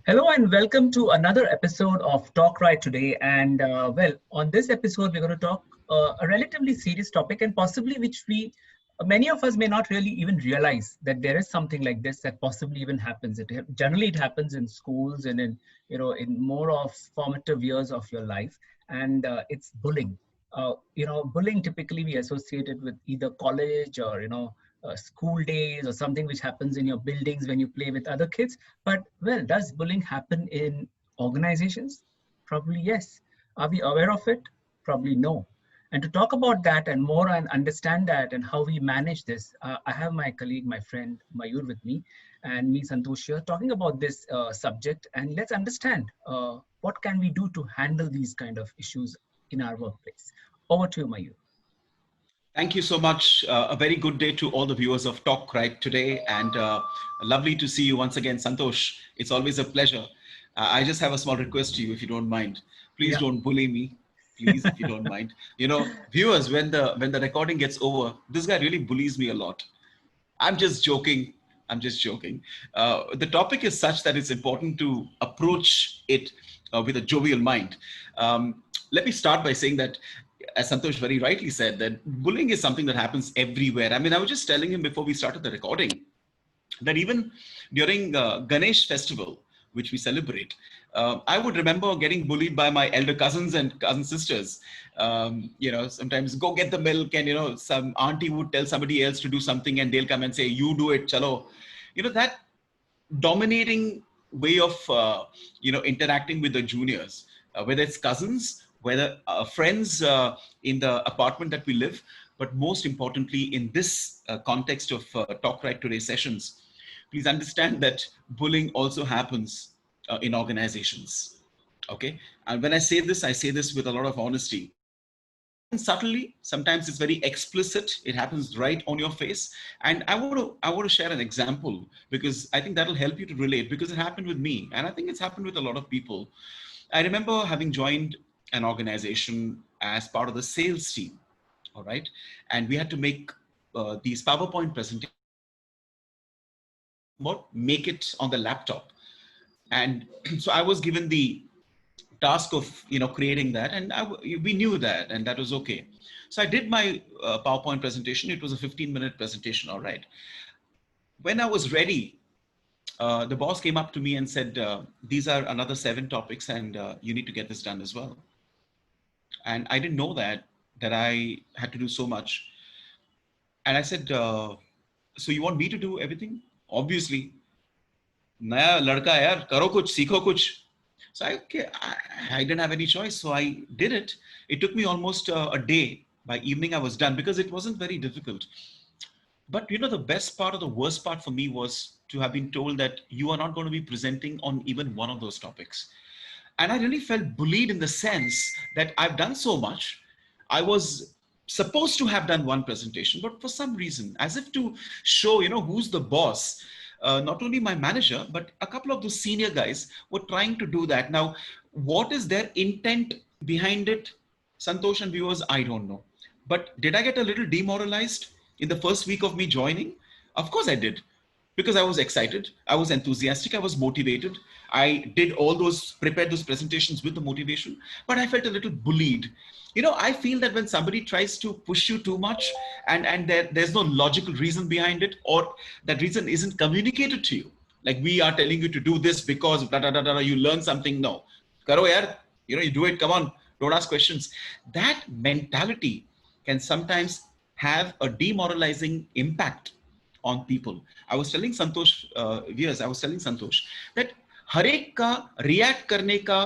Hello and welcome to another episode of Talk Right today. And on this episode, we're going to talk a relatively serious topic, and possibly which many of us may not really even realize that there is something like this that possibly even happens. Generally it happens in schools and in more of formative years of your life, and it's bullying. Bullying typically we associate it with either college or school days or something which happens in your buildings when you play with other kids. But well, does bullying happen in organizations? Probably yes. Are we aware of it? Probably no. And to talk about that and more and understand that and how we manage this, I have my colleague, my friend Mayur with me, and me, Santosh here, talking about this subject. And let's understand what can we do to handle these kind of issues in our workplace. Over to you, Mayur. Thank you so much. A very good day to all the viewers of Talk Right today, and lovely to see you once again, Santosh. It's always a pleasure. I just have a small request to you, if you don't mind. Please Yeah. don't bully me, please, if you don't mind. Viewers, when the recording gets over, this guy really bullies me a lot. I'm just joking. I'm just joking. The topic is such that it's important to approach it with a jovial mind. Let me start by saying that, as Santosh very rightly said, that bullying is something that happens everywhere. I mean, I was just telling him before we started the recording that even during Ganesh festival, which we celebrate, I would remember getting bullied by my elder cousins and cousin sisters. Sometimes go get the milk, and some auntie would tell somebody else to do something, and they'll come and say, "You do it, chalo." That dominating way of interacting with the juniors, whether it's cousins, whether friends in the apartment that we live, but most importantly in this context of Talk Right Today sessions, please understand that bullying also happens in organizations. Okay, and when I say this with a lot of honesty. Subtly, sometimes it's very explicit. It happens right on your face. And I want to share an example because I think that'll help you to relate, because it happened with me, and I think it's happened with a lot of people. I remember having joined an organization as part of the sales team. All right, and we had to make these PowerPoint presentations, make it on the laptop. And so I was given the task of creating that, and we knew that, and that was okay. So I did my PowerPoint presentation. It was a 15-minute presentation. All right. When I was ready, the boss came up to me and said, these are another 7 topics, and you need to get this done as well. And I didn't know that I had to do so much. And I said, so you want me to do everything? Obviously, naya ladka hai yaar, karo kuch, sikho kuch. So I didn't have any choice. So I did it. It took me almost a day. By evening, I was done because it wasn't very difficult. But the best part or the worst part for me was to have been told that you are not going to be presenting on even one of those topics. And I really felt bullied in the sense that I've done so much. I was supposed to have done one presentation, but for some reason, as if to show, who's the boss, not only my manager, but a couple of the senior guys were trying to do that. Now, what is their intent behind it? Santosh and viewers, I don't know. But did I get a little demoralized in the first week of me joining? Of course I did, because I was excited, I was enthusiastic, I was motivated. I did prepared those presentations with the motivation, but I felt a little bullied. I feel that when somebody tries to push you too much, and there's no logical reason behind it, or that reason isn't communicated to you, like we are telling you to do this because blah, blah, blah, blah, you learn something. No, karo yaar, you do it, come on, don't ask questions. That mentality can sometimes have a demoralizing impact on people. I was telling Santosh, viewers, I was telling Santosh that हर एक का react करने का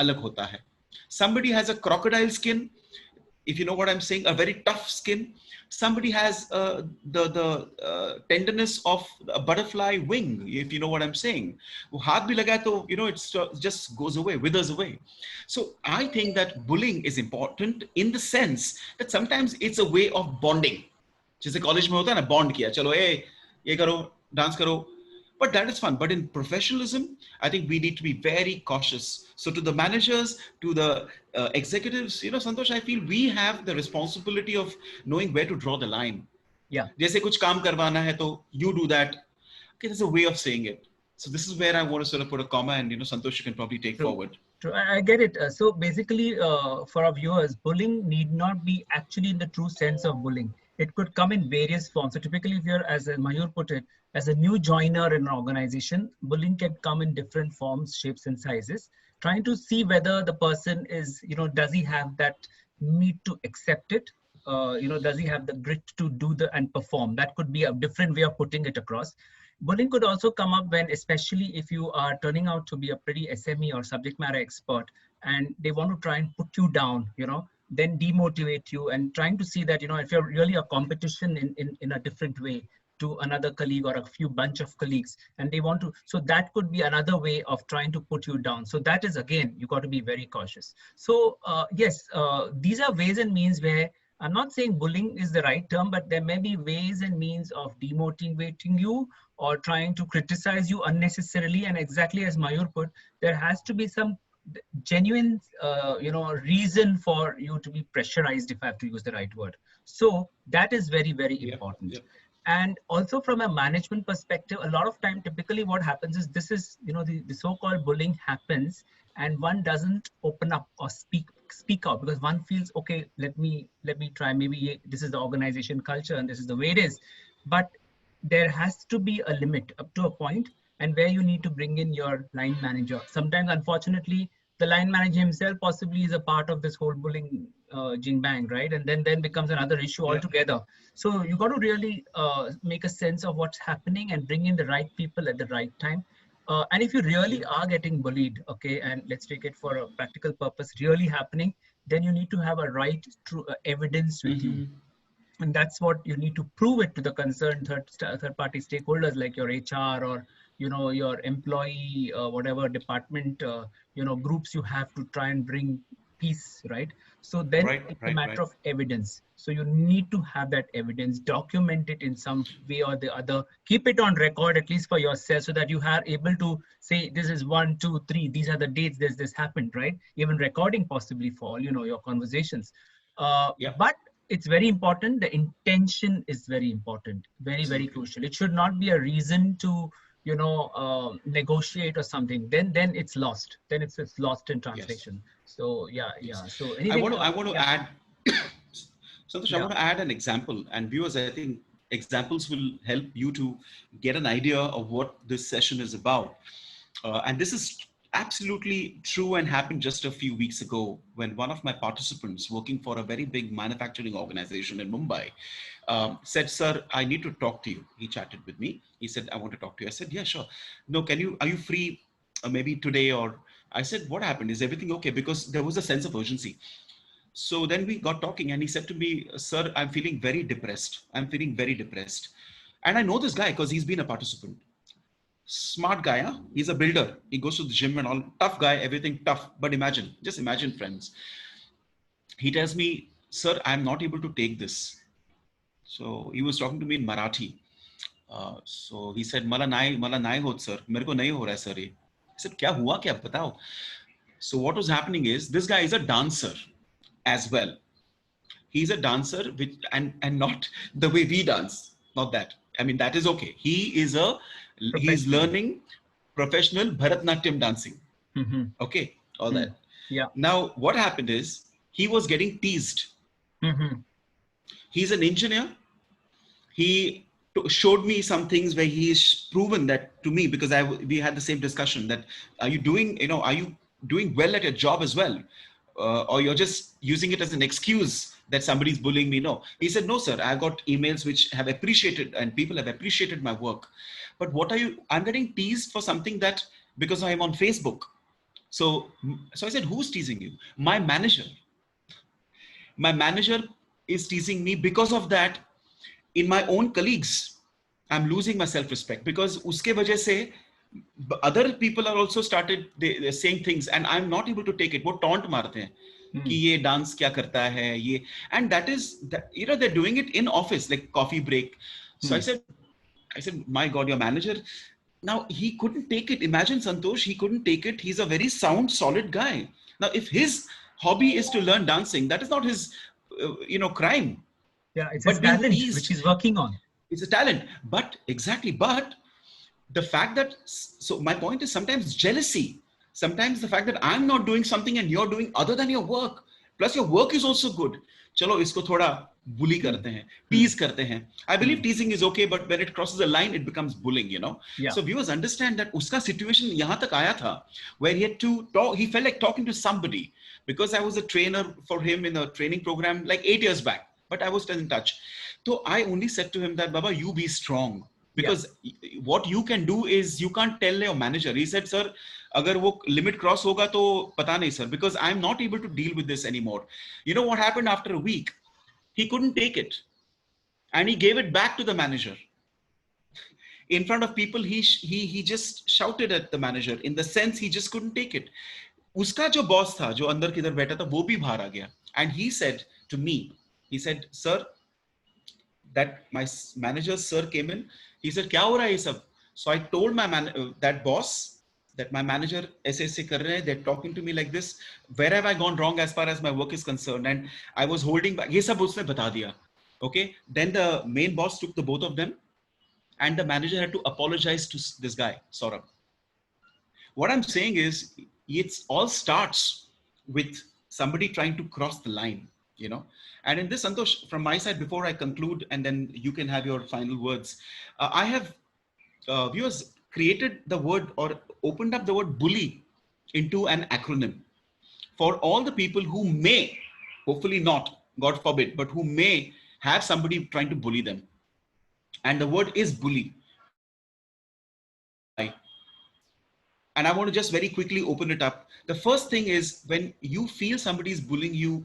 अलग होता है. Somebody has a crocodile skin, if you know what I'm saying, a very tough skin. Somebody has the tenderness of a butterfly wing, if you know what I'm saying. वो हाथ भी लगाए तो it just goes away, withers away. So I think that bullying is important in the sense that sometimes it's a way of bonding. जैसे college में होता है ना, बॉन्ड किया, चलो ये करो, डांस करो. But that is fun. But in professionalism, I think we need to be very cautious. So to the managers, to the executives, Santosh, I feel we have the responsibility of knowing where to draw the line. Yeah. जैसे कुछ काम करवाना है तो you do that. Okay, there's a way of saying it. So this is where I want to sort of put a comma, and Santosh, you can probably take True. forward. True. I get it. So basically, for our viewers, bullying need not be actually in the true sense of bullying. It could come in various forms. So typically, if you're, as Mayur put it, as a new joiner in an organization, bullying can come in different forms, shapes, and sizes. Trying to see whether the person is, does he have that need to accept it? Does he have the grit to do the and perform? That could be a different way of putting it across. Bullying could also come up when, especially if you are turning out to be a pretty SME or subject matter expert, and they want to try and put you down, then demotivate you, and trying to see that, if you're really a competition in a different way to another colleague or a few bunch of colleagues, and they want to, so that could be another way of trying to put you down. So that is, again, you got to be very cautious. So yes, these are ways and means where, I'm not saying bullying is the right term, but there may be ways and means of demotivating you or trying to criticize you unnecessarily. And exactly as Mayur put, there has to be some genuine, reason for you to be pressurized, if I have to use the right word. So that is very, very Yep. important. Yep. And also from a management perspective, a lot of time, typically what happens is this is, the so-called bullying happens and one doesn't open up or speak out because one feels, okay, let me try. Maybe this is the organization culture and this is the way it is. But there has to be a limit up to a point, and where you need to bring in your line manager. Sometimes, unfortunately, the line manager himself possibly is a part of this whole bullying jing bang, right? And then becomes another issue Yeah. altogether. So you got to really make a sense of what's happening and bring in the right people at the right time. And if you really are getting bullied, okay, and let's take it for a practical purpose, really happening, then you need to have a right true evidence with you, Mm-hmm. and that's what you need to prove it to the concerned third party stakeholders like your HR or your employee whatever department groups you have to try and bring peace, right? So then Right, it's a right, right. matter of evidence. So you need to have that evidence, document it in some way or the other, keep it on record at least for yourself, so that you are able to say this is 1 2 3, these are the dates this happened, right? Even recording possibly for all your conversations. Yep. But it's very important. The intention is very important, very, very Absolutely. crucial. It should not be a reason to, negotiate or something. Then it's lost. Then it's lost in Yes. translation. So yeah, Yes. yeah. So I anything? want to I want to Yeah, add Santosh, I yeah. want to add an example, and viewers, I think examples will help you to get an idea of what this session is about. And this is absolutely true and happened just a few weeks ago when one of my participants working for a very big manufacturing organization in Mumbai said, "Sir, I need to talk to you." He chatted with me. He said, "I want to talk to you." I said, "Yeah, sure. No, are you free maybe today?" Or I said, "What happened? Is everything okay?" Because there was a sense of urgency. So then we got talking, and he said to me, "Sir, I'm feeling very depressed. I'm feeling very depressed." And I know this guy because he's been a participant. Smart guy, huh? He's a builder. He goes to the gym and all. Tough guy, everything tough. But just imagine, friends. He tells me, "Sir, I'm not able to take this." So he was talking to me in Marathi. So he said, मला नाही होत sir. मेरे को नहीं हो रहा है sir ये. I said, क्या हुआ क्या बताओ? So what was happening is this guy is a dancer as well. He's a dancer which and not the way we dance, not that. I mean, that is okay. He's Professional. learning professional Bharatnatyam dancing. Mm-hmm. Okay, all Mm. that. Yeah. Now what happened is he was getting teased. Mm-hmm. He's an engineer. He showed me some things where he's proven that to me, because we had the same discussion that are you doing well at your job as well, or you're just using it as an excuse that somebody's bullying me? No, he said, "No sir, I got emails which have appreciated and people have appreciated my work, but I'm getting teased for something that because I'm on Facebook." So I said, "Who's teasing you?" My manager is teasing me. Because of that, in my own colleagues, I'm losing my self-respect, because uske wajah se other people are also started they're saying things, and I'm not able to take it. वो taunt मारते हैं कि Mm. ये dance क्या करता है ये, and that is that, they're doing it in office like coffee break. So Mm. I said, my God, your manager. Now he couldn't take it. Imagine, Santosh, he couldn't take it. He's a very sound, solid guy. Now, if his hobby is to learn dancing, that is not his, crime. Yeah, it's his But being talent which teased, he's working on. it's a talent. But exactly, but the fact that, so my point is sometimes jealousy, sometimes the fact that I'm not doing something and you're doing other than your work, plus your work is also good. Chalo isko thoda bully Hmm. karte hain, Hmm. tease karte hain. I believe Hmm. teasing is okay, but when it crosses a line, it becomes bullying, you know. Yeah. So viewers understand that uska situation yahan tak aaya tha, where he had to talk, he felt like talking to somebody, because I was a trainer for him in a training program like 8 years back, but I was still in touch. So I only said to him that, Baba, you be strong, Yeah. because what you can do is you can't tell your manager. He said, sir, agar wo limit cross hoga to pata nahi sir, because I'm not able to deal with this anymore. You know what happened after a week? He couldn't take it, and he gave it back to the manager in front of people. He just shouted at the manager, in the sense he just couldn't take it. Uska jo boss tha, jo andar kidhar baitha tha, wo bhi bahar aa gaya, and he said to me, he said, sir, that my manager sir came in. He said, kya ho raha hai ye sab? So I told my that boss that my manager aise kar rahe hain, they're talking to me like this. Where have I gone wrong as far as my work is concerned? And I was holding back. Ye sab usne bata diya. Okay, then the main boss took the both of them, and the manager had to apologize to this guy Saurabh. What I'm saying is, it's all starts with somebody trying to cross the line, you know. And in this, Santosh, from my side, before I conclude, and then you can have your final words, I have viewers created the word, or opened up the word bully into an acronym for all the people who may, hopefully not, God forbid, but who may have somebody trying to bully them. And the word is bully. Why? And I want to just very quickly open it up. The first thing is, when you feel somebody is bullying you,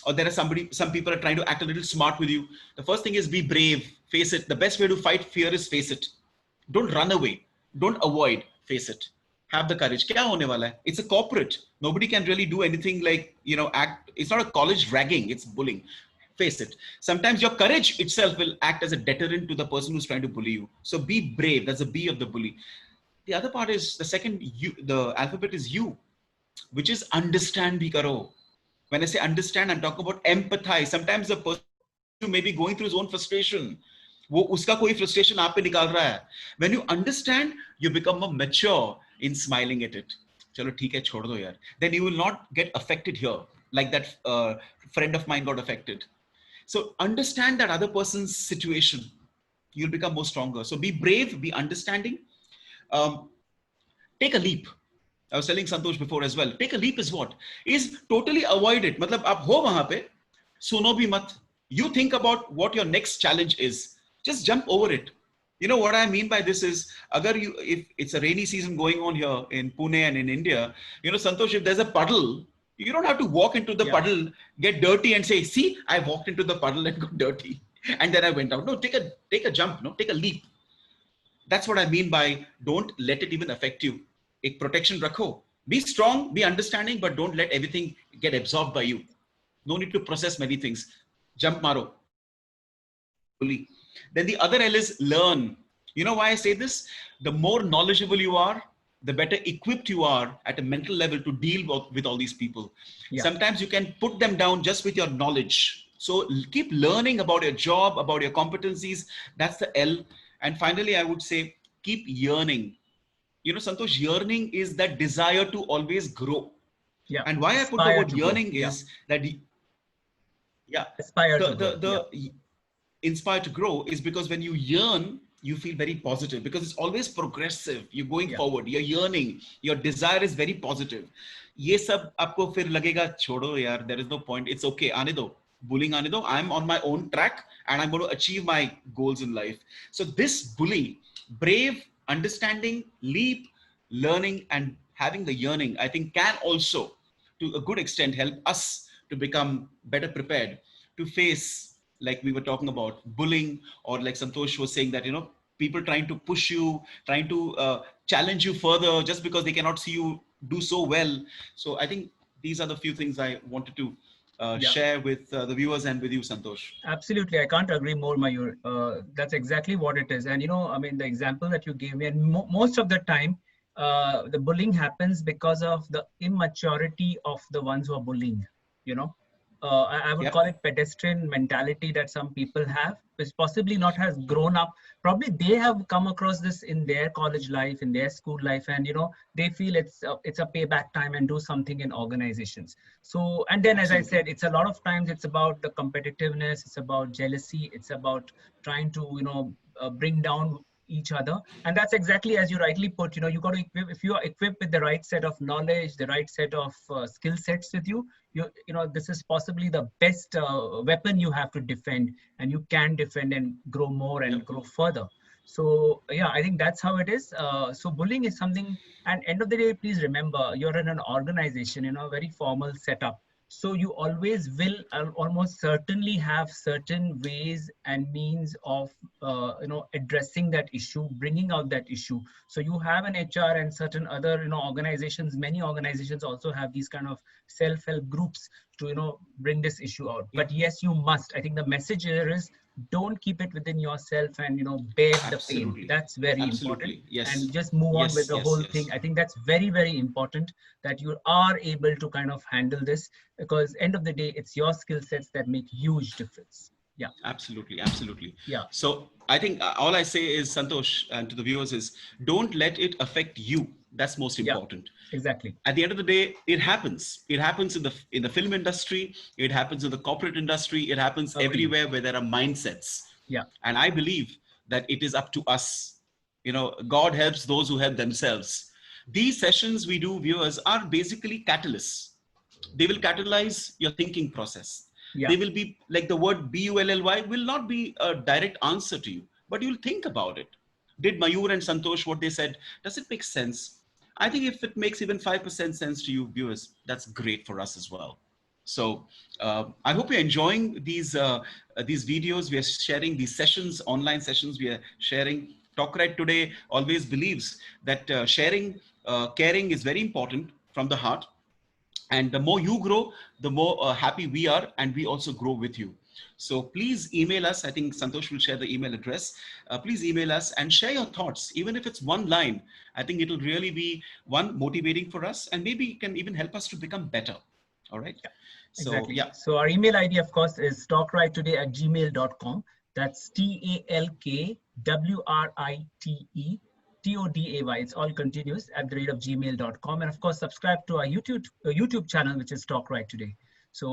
or there are some people are trying to act a little smart with you, the first thing is, be brave, face it. The best way to fight fear is face it. Don't run away, don't avoid, face it. Have the courage. Kya hone wala hai? It's a corporate. Nobody can really do anything like, you know, act. It's not a college ragging, it's bullying. Face it. Sometimes your courage itself will act as a deterrent to the person who's trying to bully you. So be brave. That's the B of the bully. The other part is the second U, the alphabet is U, which is understand bhi karo. When I say understand, I'm talking about empathize. Sometimes the person may be going through his own frustration. वो उसका कोई frustration आप पे निकाल रहा है. When you understand, you become more mature in smiling at it. चलो ठीक है, छोड़ दो यार. Then you will not get affected here, like that friend of mine got affected. So understand that other person's situation. You'll become more stronger. So be brave, be understanding. Um, take a leap. I was telling Santosh before as well. Take a leap is what? Is totally avoid it. मतलब आप हो वहां पे, सुनो भी मत. You think about what your next challenge is. Just jump over it. You know what I mean by this is, if it's a rainy season going on here in Pune and in India, you know, Santosh, if there's a puddle, you don't have to walk into the Yeah. puddle, get dirty and say, see, I walked into the puddle and got dirty. And then I went out. No, take a jump, no, take a leap. That's what I mean by don't let it even affect you. एक protection रखो. Be strong, be understanding, but don't let everything get absorbed by you. No need to process many things. Jump maro. Fully. Then the other L is learn. You know why I say this? The more knowledgeable you are, the better equipped you are at a mental level to deal with all these people. Yeah. Sometimes you can put them down just with your knowledge. So keep learning about your job, about your competencies. That's the L. And finally, I would say keep yearning. You know, Santosh, yearning is that desire to always grow. Yeah. And why I put the Aspire word to grow. yearning Yeah. is that, yeah, Aspire to grow. Yeah. the inspired to grow is because when you yearn, you feel very positive, because it's always progressive. You're going Yeah. forward, you're yearning, your desire is very positive. ये सब आपको फिर लगेगा छोड़ो यार, there is no point, it's okay, आने दो, bullying आने दो, I'm on my own track and I'm going to achieve my goals in life. So this bully, brave, understanding, leap, learning, and having the yearning, I think can also, to a good extent, help us to become better prepared to face, like we were talking about, bullying, or like Santosh was saying that, you know, people trying to push you, trying to challenge you further just because they cannot see you do so well. So I think these are the few things I wanted to Yeah. share with the viewers and with you, Santosh. Absolutely. I can't agree more, Mayur. That's exactly what it is. And, you know, I mean, the example that you gave me, and most of the time, the bullying happens because of the immaturity of the ones who are bullying, you know. I would call Yep. it pedestrian mentality that some people have, which possibly not has grown up. Probably they have come across this in their college life, in their school life, and they feel it's a payback time and do something in organizations. So, and then as I said, Absolutely. it's a lot of times it's about the competitiveness, it's about jealousy, it's about trying to bring down each other. And that's exactly as you rightly put. You got to equip, if you are equipped with the right set of knowledge, the right set of skill sets with you, this is possibly the best weapon you have to defend, and you can defend and grow more and Yep. grow further. So yeah, I think that's how it is. So bullying is something, and end of the day, please remember, you're in an organization, a very formal setup. So you always will almost certainly have certain ways and means of addressing that issue, bringing out that issue. So you have an HR and certain other organizations. Many organizations also have these kind of self-help groups to bring this issue out. But Yep. yes, you must. I think the message here is, don't keep it within yourself and bear the pain. Absolutely. That's very important. Absolutely. Yes. And just move on with Yes. the Yes. whole thing. Yes. I think that's very, very important, that you are able to kind of handle this, because end of the day, it's your skill sets that make huge difference. Yeah. Absolutely, absolutely. Yeah. So I think all I say is, Santosh, and to the viewers is, don't let it affect you. That's most Yeah, important. exactly. At the end of the day, it happens. It happens in the film industry. It happens in the corporate industry. It happens Agreed. everywhere where there are mindsets. Yeah. And I believe that it is up to us. God helps those who help themselves. These sessions we do, viewers, are basically catalysts. They will catalyze your thinking process. Yeah. They will be like, the word BULLY will not be a direct answer to you, but you'll think about it. Did Mayur and Santosh what they said, does it make sense? I think if it makes even 5% sense to you, viewers, that's great for us as well. So I hope you're enjoying these videos. We are sharing these sessions, online sessions. We are sharing. Talk today always believes that sharing, caring is very important from the heart. And the more you grow, the more happy we are, and we also grow with you. So please email us. I think Santosh will share the email address. Please email us and share your thoughts, even if it's one line. I think it'll really be one motivating for us, and maybe it can even help us to become better. All right. Yeah, So exactly. yeah. So our email ID, of course, is talkrighttoday@gmail.com. That's TALKWRITE It's all continuous @the rate of gmail.com. And of course, subscribe to our YouTube channel, which is Talk Right Today. So,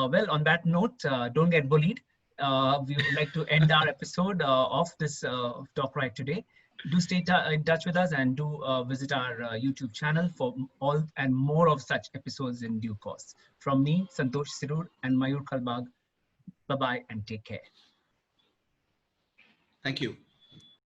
well, on that note, don't get bullied. We would like to end our episode of this Talk Right Today. Do stay in touch with us, and do visit our YouTube channel for all and more of such episodes in due course. From me, Santosh, Sirur, and Mayur Kalbag, bye-bye and take care. Thank you.